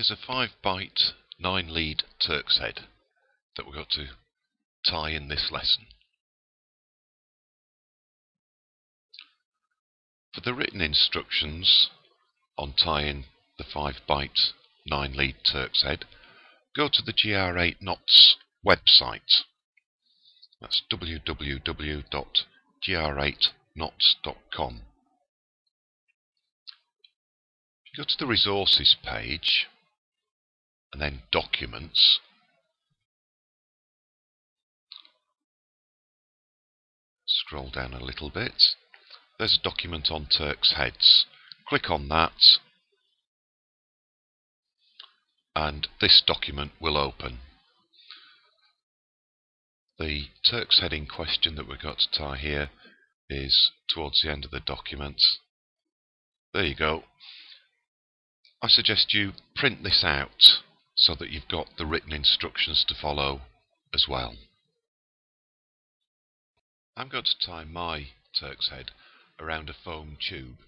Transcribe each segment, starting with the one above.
Here's a 5-byte 9-lead Turks head that we've got to tie in this lesson. For the written instructions on tying the 5-byte 9-lead Turks head, go to the GR8 Knots website. That's www.gr8knots.com. Go to the resources page and then documents. Scroll down a little bit. There's a document on Turks heads. Click on that and this document will open. The Turks head in question that we've got to tie here is towards the end of the document. There you go. I suggest you print this out so that you've got the written instructions to follow as well. I'm going to tie my Turks head around a foam tube.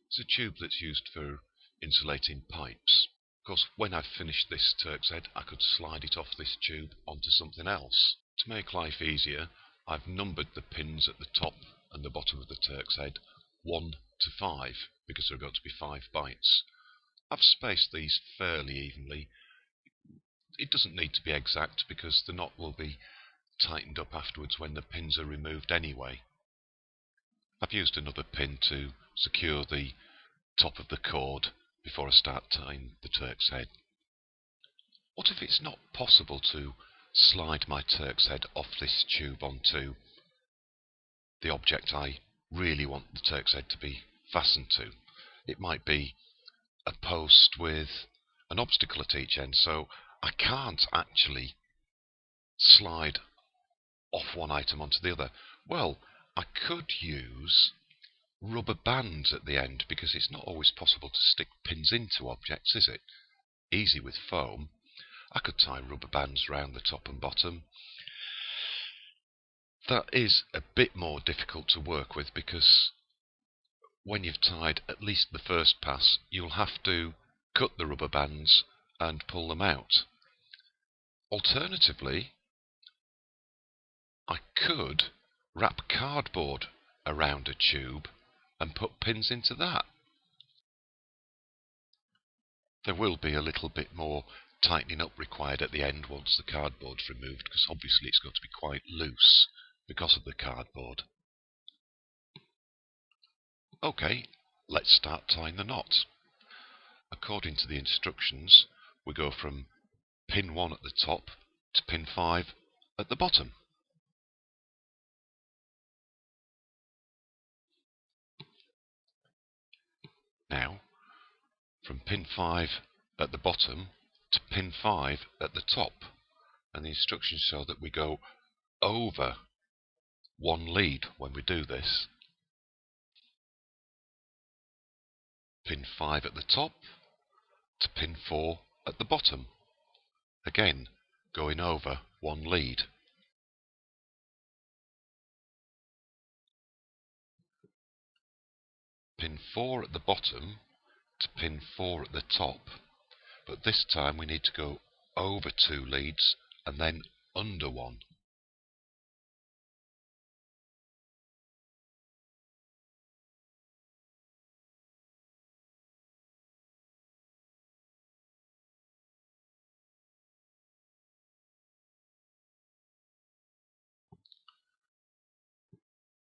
It's a tube that's used for insulating pipes. Of course, when I've finished this Turks head, I could slide it off this tube onto something else. To make life easier, I've numbered the pins at the top and the bottom of the Turks head 1 to 5 because there are going to be 5 bites. I've spaced these fairly evenly. It doesn't need to be exact because the knot will be tightened up afterwards when the pins are removed anyway. I've used another pin to secure the top of the cord before I start tying the Turks head. What if it's not possible to slide my Turks head off this tube onto the object I really want the Turks head to be fastened to? It might be a post with an obstacle at each end, so I can't actually slide off one item onto the other. Well, I could use rubber bands at the end because it's not always possible to stick pins into objects, is it? Easy with foam. I could tie rubber bands round the top and bottom. That is a bit more difficult to work with because when you've tied at least the first pass, you'll have to cut the rubber bands and pull them out. Alternatively, I could wrap cardboard around a tube and put pins into that. There will be a little bit more tightening up required at the end once the cardboard's removed, because obviously it's going to be quite loose because of the cardboard. Okay, let's start tying the knot. According to the instructions, we go from pin 1 at the top to pin 5 at the bottom. Now, from pin 5 at the bottom to pin 5 at the top, and the instructions show that we go over one lead when we do this. Pin 5 at the top to pin 4 at the bottom, again going over one lead. Pin 4 at the bottom to pin 4 at the top, but this time we need to go over 2 leads and then under one.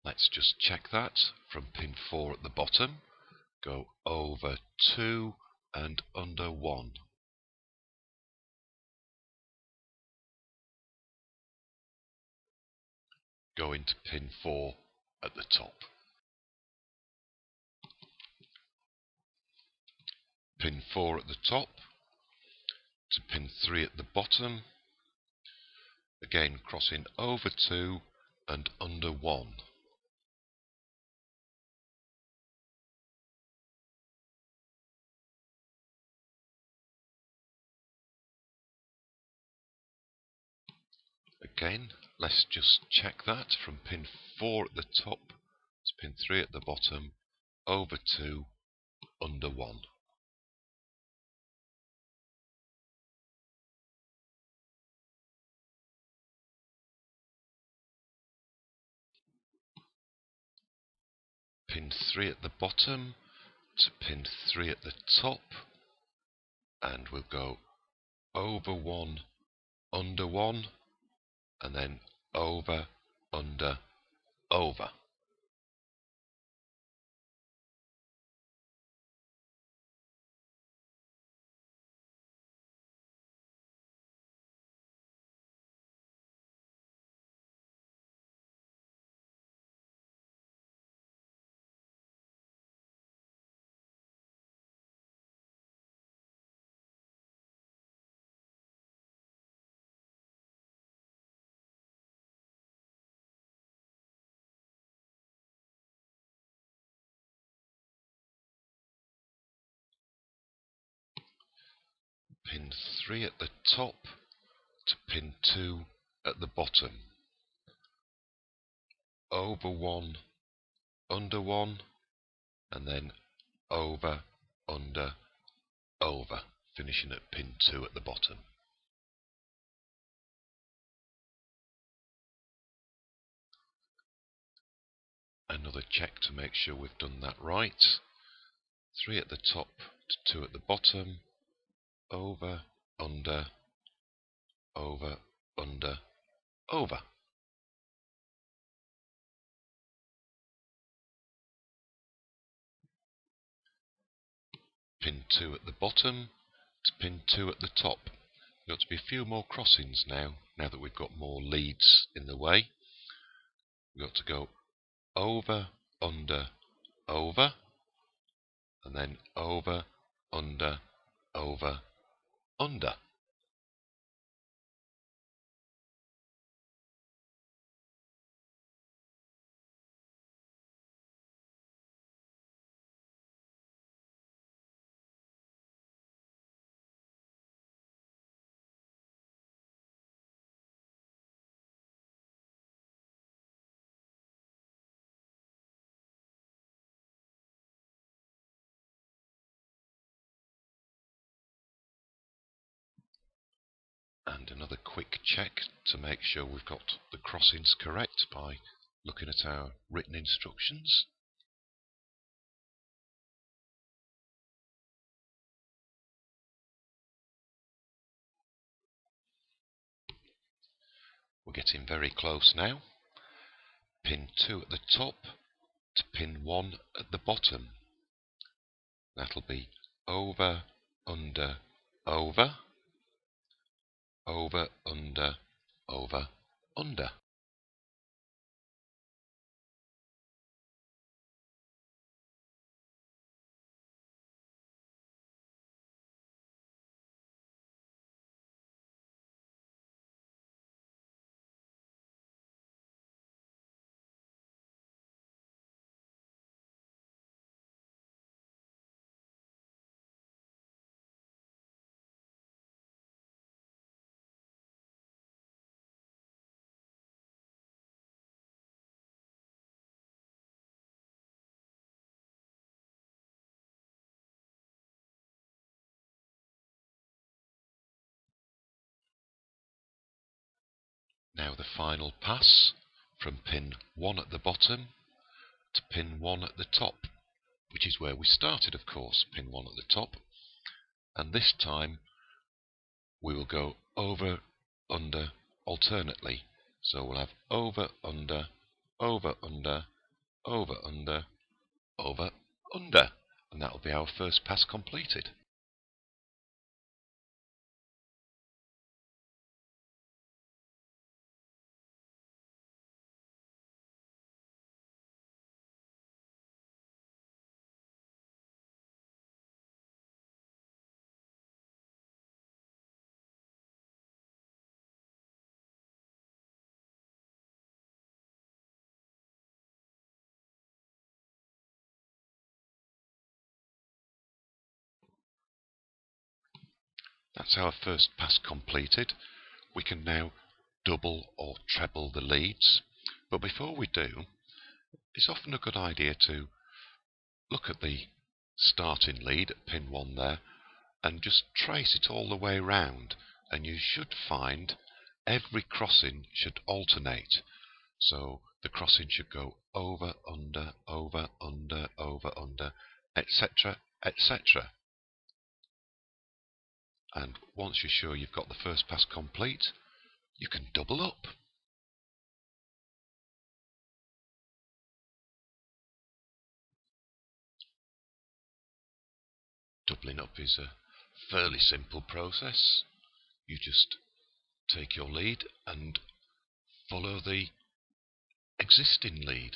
Let's just check that. From pin 4 at the bottom, go over 2 and under 1. Go into pin 4 at the top. Pin 4 at the top to pin 3 at the bottom, again crossing over 2 and under 1. Again, let's just check that. From pin 4 at the top to pin 3 at the bottom, over 2, under 1. pin 3 at the bottom to pin 3 at the top, and we'll go over 1, under 1, and then over, under, over. Pin 3 at the top to pin 2 at the bottom. Over 1, under 1, and then over, under, over, finishing at pin 2 at the bottom. Another check to make sure we've done that right. 3 at the top to 2 at the bottom, over, under, over, under, over. Pin 2 at the bottom to pin 2 at the top. There's got to be a few more crossings now that we've got more leads in the way. We've got to go over, under, over, and then over, under, over, under. And another quick check to make sure we've got the crossings correct by looking at our written instructions. We're getting very close now. Pin 2 at the top to pin 1 at the bottom. That'll be over, under, over, over, under, over, under. Now the final pass from pin 1 at the bottom to pin 1 at the top, which is where we started, of course, pin 1 at the top. And this time we will go over, under, alternately. So we'll have over, under, over, under, over, under, over, under. And that will be our first pass completed. That's our first pass completed. We can now double or treble the leads. But before we do, it's often a good idea to look at the starting lead at pin 1 there and just trace it all the way round, and you should find every crossing should alternate. So the crossing should go over, under, over, under, etc., etc. And once you're sure you've got the first pass complete, you can double up. Doubling up is a fairly simple process. You just take your lead and follow the existing lead.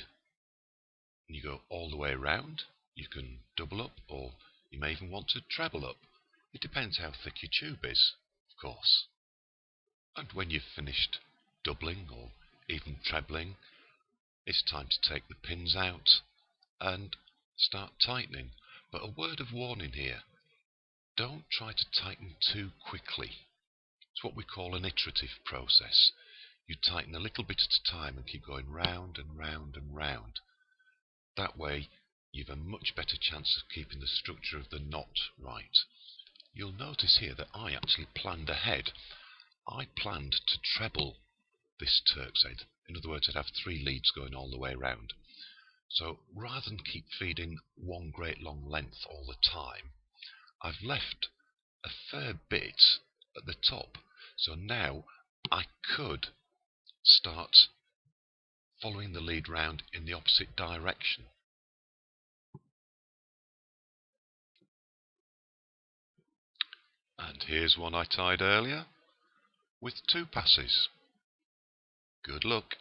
And you go all the way around. You can double up, or you may even want to treble up. It depends how thick your tube is, of course. And when you've finished doubling or even trebling, it's time to take the pins out and start tightening. But a word of warning here, don't try to tighten too quickly. It's what we call an iterative process. You tighten a little bit at a time and keep going round and round and round. That way you've a much better chance of keeping the structure of the knot right. You'll notice here that I actually planned ahead. I planned to treble this Turk's head. In other words, I'd have 3 leads going all the way around. So rather than keep feeding one great long length all the time, I've left a fair bit at the top. So now I could start following the lead round in the opposite direction. And here's one I tied earlier with 2 passes. Good luck.